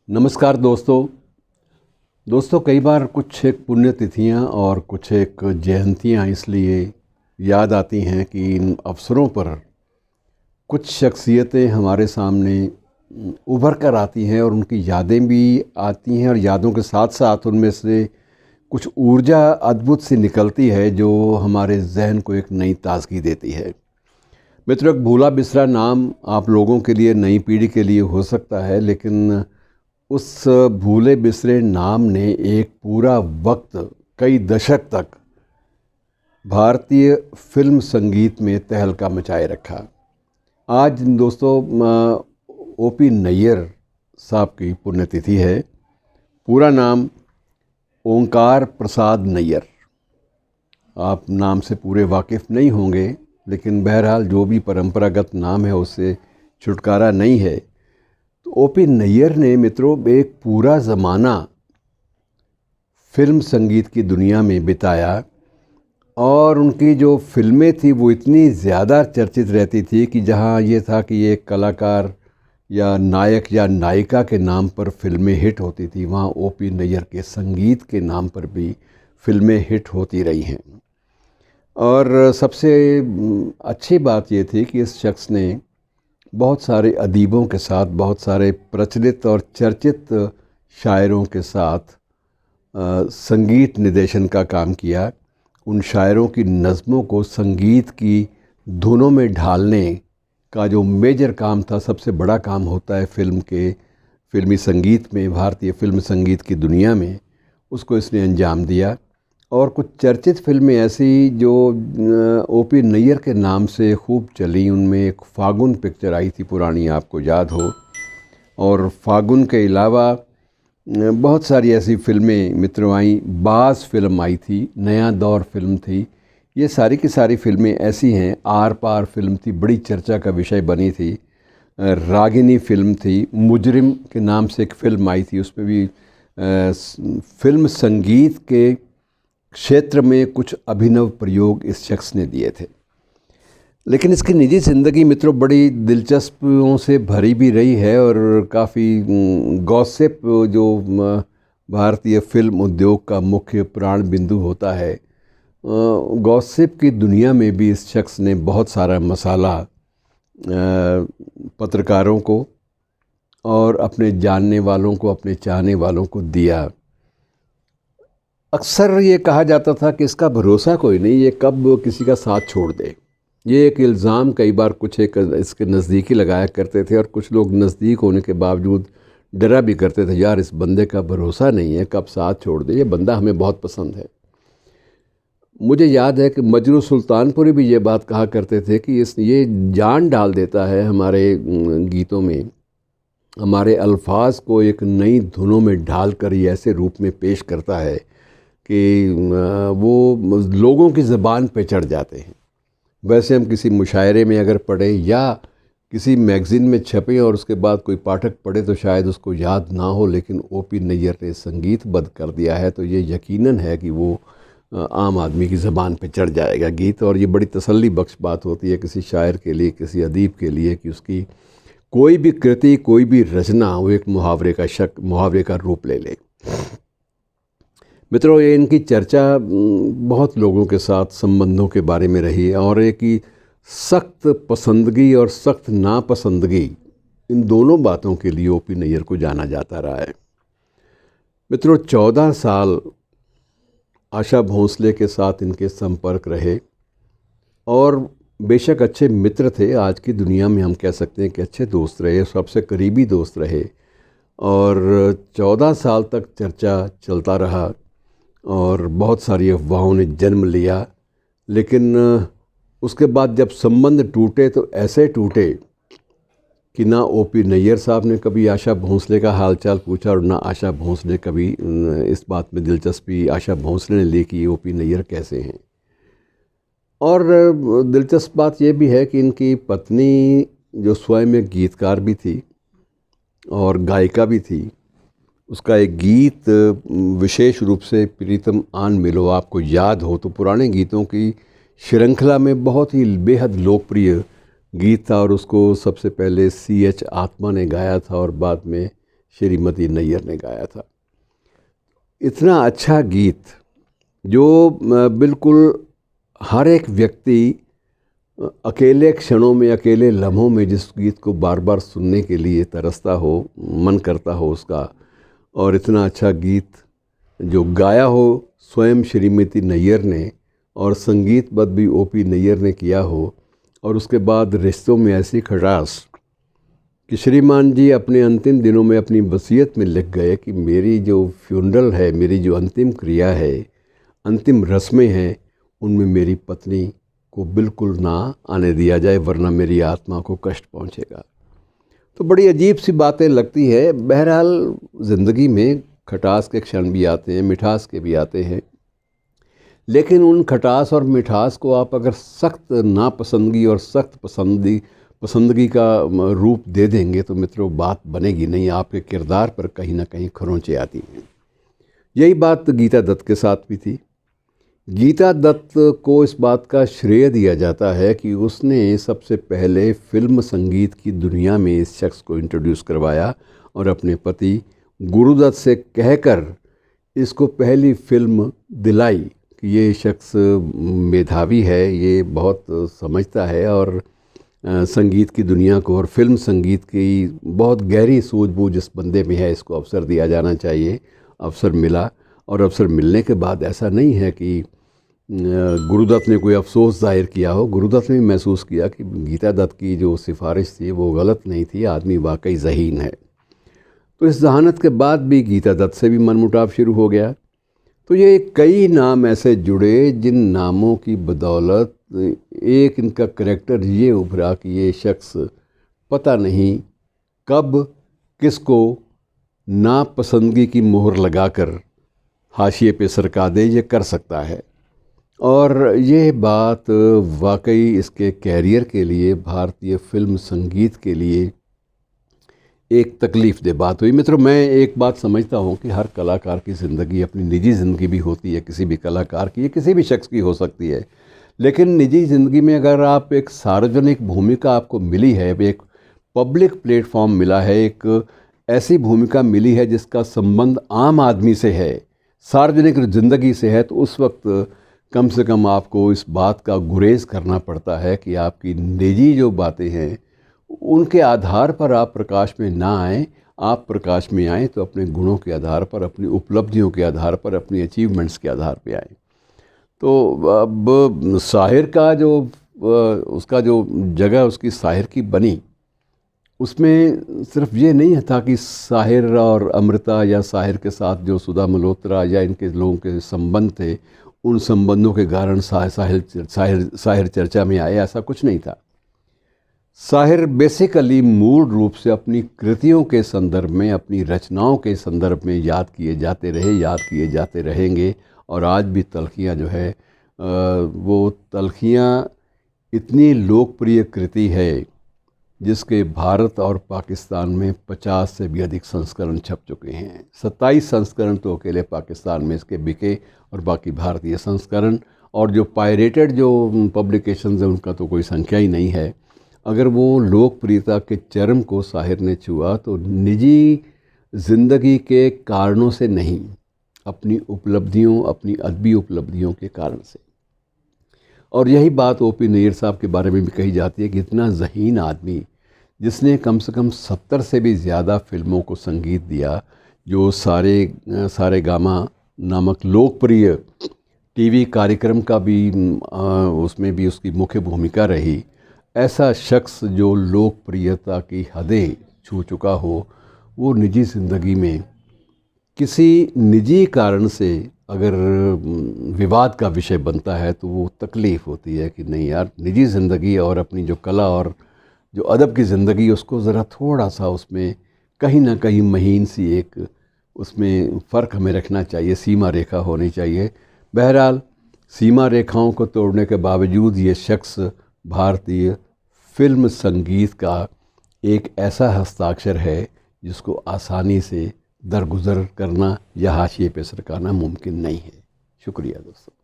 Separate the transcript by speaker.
Speaker 1: नमस्कार दोस्तों कई बार कुछ एक पुण्यतिथियाँ और कुछ एक जयंतियाँ इसलिए याद आती हैं कि इन अवसरों पर कुछ शख्सियतें हमारे सामने उभर कर आती हैं और उनकी यादें भी आती हैं और यादों के साथ साथ उनमें से कुछ ऊर्जा अद्भुत सी निकलती है जो हमारे जहन को एक नई ताजगी देती है। मित्रों, एक भूला बिसरा नाम आप लोगों के लिए, नई पीढ़ी के लिए हो सकता है, लेकिन उस भूले बिसरे नाम ने एक पूरा वक्त, कई दशक तक भारतीय फिल्म संगीत में तहलका मचाए रखा। आज दोस्तों ओपी नैयर साहब की पुण्यतिथि है। पूरा नाम ओंकार प्रसाद नैयर। आप नाम से पूरे वाकिफ़ नहीं होंगे, लेकिन बहरहाल जो भी परंपरागत नाम है उससे छुटकारा नहीं है। तो ओपी नैयर ने मित्रों एक पूरा ज़माना फिल्म संगीत की दुनिया में बिताया और उनकी जो फिल्में थी वो इतनी ज़्यादा चर्चित रहती थी कि जहाँ ये था कि एक कलाकार या नायक या नायिका के नाम पर फिल्में हिट होती थी, वहाँ ओपी नैयर के संगीत के नाम पर भी फिल्में हिट होती रही हैं। और सबसे अच्छी बात ये थी कि इस शख्स ने बहुत सारे अदीबों के साथ, बहुत सारे प्रचलित और चर्चित शायरों के साथ संगीत निर्देशन का काम किया। उन शायरों की नज़मों को संगीत की धुनों में ढालने का जो मेजर काम था, सबसे बड़ा काम होता है फिल्मी संगीत में, भारतीय फिल्म संगीत की दुनिया में, उसको इसने अंजाम दिया। और कुछ चर्चित फिल्में ऐसी जो ओपी नैयर के नाम से खूब चली, उनमें एक फागुन पिक्चर आई थी पुरानी, आपको याद हो। और फागुन के अलावा बहुत सारी ऐसी फिल्में मित्रों आई। बाज़ फिल्म आई थी, नया दौर फिल्म थी। ये सारी की सारी फिल्में ऐसी हैं। आर पार फिल्म थी, बड़ी चर्चा का विषय बनी थी। रागिनी फिल्म थी। मुजरिम के नाम से एक फ़िल्म आई थी, उसमें भी फिल्म संगीत के क्षेत्र में कुछ अभिनव प्रयोग इस शख्स ने दिए थे। लेकिन इसकी निजी ज़िंदगी मित्रों बड़ी दिलचस्पियों से भरी भी रही है और काफ़ी गॉसिप जो भारतीय फिल्म उद्योग का मुख्य प्राण बिंदु होता है, गॉसिप की दुनिया में भी इस शख्स ने बहुत सारा मसाला पत्रकारों को और अपने जानने वालों को, अपने चाहने वालों को दिया। अक्सर ये कहा जाता था कि इसका भरोसा कोई नहीं, ये कब किसी का साथ छोड़ दे। ये एक इल्ज़ाम कई बार कुछ एक इसके नज़दीकी लगाया करते थे और कुछ लोग नज़दीक होने के बावजूद डरा भी करते थे, यार इस बंदे का भरोसा नहीं है, कब साथ छोड़ दे, ये बंदा हमें बहुत पसंद है। मुझे याद है कि मजरू सुल्तानपुरी भी ये बात कहा करते थे कि ये जान डाल देता है हमारे गीतों में, हमारे अल्फाज को एक नई धुनों में ढाल कर ये ऐसे रूप में पेश करता है कि वो लोगों की ज़बान पे चढ़ जाते हैं। वैसे हम किसी मुशायरे में अगर पढ़ें या किसी मैगज़ीन में छपें और उसके बाद कोई पाठक पढ़े तो शायद उसको याद ना हो, लेकिन ओपी नैयर ने संगीतबद्ध कर दिया है तो ये यकीनन है कि वो आम आदमी की ज़बान पे चढ़ जाएगा गीत। और ये बड़ी तसल्ली बख्श बात होती है किसी शायर के लिए, किसी अदीब के लिए, कि उसकी कोई भी कृति, कोई भी रचना वो एक मुहावरे का रूप ले ले। मित्रों, ये इनकी चर्चा बहुत लोगों के साथ संबंधों के बारे में रही और एक ही सख्त पसंदगी और सख्त नापसंदगी, इन दोनों बातों के लिए ओपी नैयर को जाना जाता रहा है। मित्रों, 14 साल आशा भोंसले के साथ इनके संपर्क रहे और बेशक अच्छे मित्र थे। आज की दुनिया में हम कह सकते हैं कि अच्छे दोस्त रहे, सबसे करीबी दोस्त रहे और 14 साल तक चर्चा चलता रहा और बहुत सारी अफवाहों ने जन्म लिया। लेकिन उसके बाद जब संबंध टूटे तो ऐसे टूटे कि ना ओपी नैयर साहब ने कभी आशा भोंसले का हालचाल पूछा और ना आशा भोंसले कभी इस बात में दिलचस्पी आशा भोंसले ने ली कि ओपी नैयर कैसे हैं। और दिलचस्प बात यह भी है कि इनकी पत्नी जो स्वयं एक गीतकार भी थी और गायिका भी थी, उसका एक गीत विशेष रूप से प्रीतम आन मिलो, आपको याद हो तो पुराने गीतों की श्रृंखला में बहुत ही बेहद लोकप्रिय गीत था और उसको सबसे पहले CH आत्मा ने गाया था और बाद में श्रीमती नैयर ने गाया था। इतना अच्छा गीत जो बिल्कुल हर एक व्यक्ति अकेले क्षणों में, अकेले लम्हों में जिस गीत को बार बार सुनने के लिए तरसता हो, मन करता हो उसका, और इतना अच्छा गीत जो गाया हो स्वयं श्रीमती नैयर ने और संगीतबद्ध भी ओपी नैयर ने किया हो, और उसके बाद रिश्तों में ऐसी खटास कि श्रीमान जी अपने अंतिम दिनों में अपनी वसीयत में लिख गए कि मेरी जो फ्यूनरल है, मेरी जो अंतिम क्रिया है, अंतिम रस्में हैं, उनमें मेरी पत्नी को बिल्कुल ना आने दिया जाए, वरना मेरी आत्मा को कष्ट पहुंचेगा। तो बड़ी अजीब सी बातें लगती है। बहरहाल ज़िंदगी में खटास के क्षण भी आते हैं, मिठास के भी आते हैं, लेकिन उन खटास और मिठास को आप अगर सख्त नापसंदगी और सख्त पसंदगी का रूप दे देंगे तो मित्रों बात बनेगी नहीं, आपके किरदार पर कहीं ना कहीं खरोंचें आती हैं। यही बात गीता दत्त के साथ भी थी। गीता दत्त को इस बात का श्रेय दिया जाता है कि उसने सबसे पहले फिल्म संगीत की दुनिया में इस शख्स को इंट्रोड्यूस करवाया और अपने पति गुरुदत्त से कहकर इसको पहली फिल्म दिलाई कि ये शख्स मेधावी है, ये बहुत समझता है और संगीत की दुनिया को और फिल्म संगीत की बहुत गहरी सूझबूझ इस बंदे में है, इसको अवसर दिया जाना चाहिए। अवसर मिला, और अवसर मिलने के बाद ऐसा नहीं है कि गुरुदत्त ने कोई अफसोस जाहिर किया हो। गुरुदत्त ने महसूस किया कि गीता दत्त की जो सिफारिश थी वो गलत नहीं थी, आदमी वाकई ज़हीन है। तो इस जहानत के बाद भी गीता दत्त से भी मनमुटाव शुरू हो गया। तो ये कई नाम ऐसे जुड़े जिन नामों की बदौलत एक इनका करैक्टर ये उभरा कि ये शख्स पता नहीं कब किसको नापसंदगी की मोहर लगाकर हाशिए पे सरका दे, ये कर सकता है। और ये बात वाकई इसके कैरियर के लिए, भारतीय फिल्म संगीत के लिए एक तकलीफ़ दे बात हुई। मित्रों, मैं एक बात समझता हूँ कि हर कलाकार की ज़िंदगी अपनी निजी ज़िंदगी भी होती है, किसी भी कलाकार की, किसी भी शख्स की हो सकती है। लेकिन निजी ज़िंदगी में अगर आप एक सार्वजनिक भूमिका आपको मिली है, एक पब्लिक प्लेटफॉर्म मिला है, एक ऐसी भूमिका मिली है जिसका संबंध आम आदमी से है, सार्वजनिक ज़िंदगी से है, तो उस वक्त कम से कम आपको इस बात का गुरेज करना पड़ता है कि आपकी निजी जो बातें हैं उनके आधार पर आप प्रकाश में ना आएँ। आप प्रकाश में आएँ तो अपने गुणों के आधार पर, अपनी उपलब्धियों के आधार पर, अपनी अचीवमेंट्स के आधार पे आएँ। तो अब साहिर का जो उसका जो जगह उसकी साहिर की बनी, उसमें सिर्फ ये नहीं था कि साहिर और अमृता या साहिर के साथ जो सुधा मल्होत्रा या इनके लोगों के संबंध थे, उन संबंधों के कारण साहिर चर्चा में आए, ऐसा कुछ नहीं था। साहिर बेसिकली मूल रूप से अपनी कृतियों के संदर्भ में, अपनी रचनाओं के संदर्भ में याद किए जाते रहे, याद किए जाते रहेंगे। और आज भी तलखियाँ जो है वो तलखियाँ इतनी लोकप्रिय कृति है जिसके भारत और पाकिस्तान में 50 से भी अधिक संस्करण छप चुके हैं। 27 संस्करण तो अकेले पाकिस्तान में इसके बिके, और बाकी भारतीय संस्करण और जो पायरेटेड जो पब्लिकेशंस हैं उनका तो कोई संख्या ही नहीं है। अगर वो लोकप्रियता के चरम को साहिर ने छुआ तो निजी ज़िंदगी के कारणों से नहीं, अपनी उपलब्धियों, अपनी अदबी उपलब्धियों के कारण से। और यही बात ओपी नैयर साहब के बारे में भी कही जाती है कि इतना ज़हीन आदमी जिसने कम से कम 70 से भी ज़्यादा फिल्मों को संगीत दिया, जो सारे गामा नामक लोकप्रिय टीवी कार्यक्रम का भी उसमें भी उसकी मुख्य भूमिका रही। ऐसा शख्स जो लोकप्रियता की हदें छू चुका हो, वो निजी ज़िंदगी में किसी निजी कारण से अगर विवाद का विषय बनता है तो वो तकलीफ़ होती है कि नहीं यार, निजी ज़िंदगी और अपनी जो कला और जो अदब की ज़िंदगी, उसको ज़रा थोड़ा सा उसमें कहीं ना कहीं महीन सी एक उसमें फ़र्क हमें रखना चाहिए, सीमा रेखा होनी चाहिए। बहरहाल सीमा रेखाओं को तोड़ने के बावजूद ये शख्स भारतीय फिल्म संगीत का एक ऐसा हस्ताक्षर है जिसको आसानी से दरगुजर करना या हाशिए पे सरकाना मुमकिन नहीं है। शुक्रिया दोस्तों।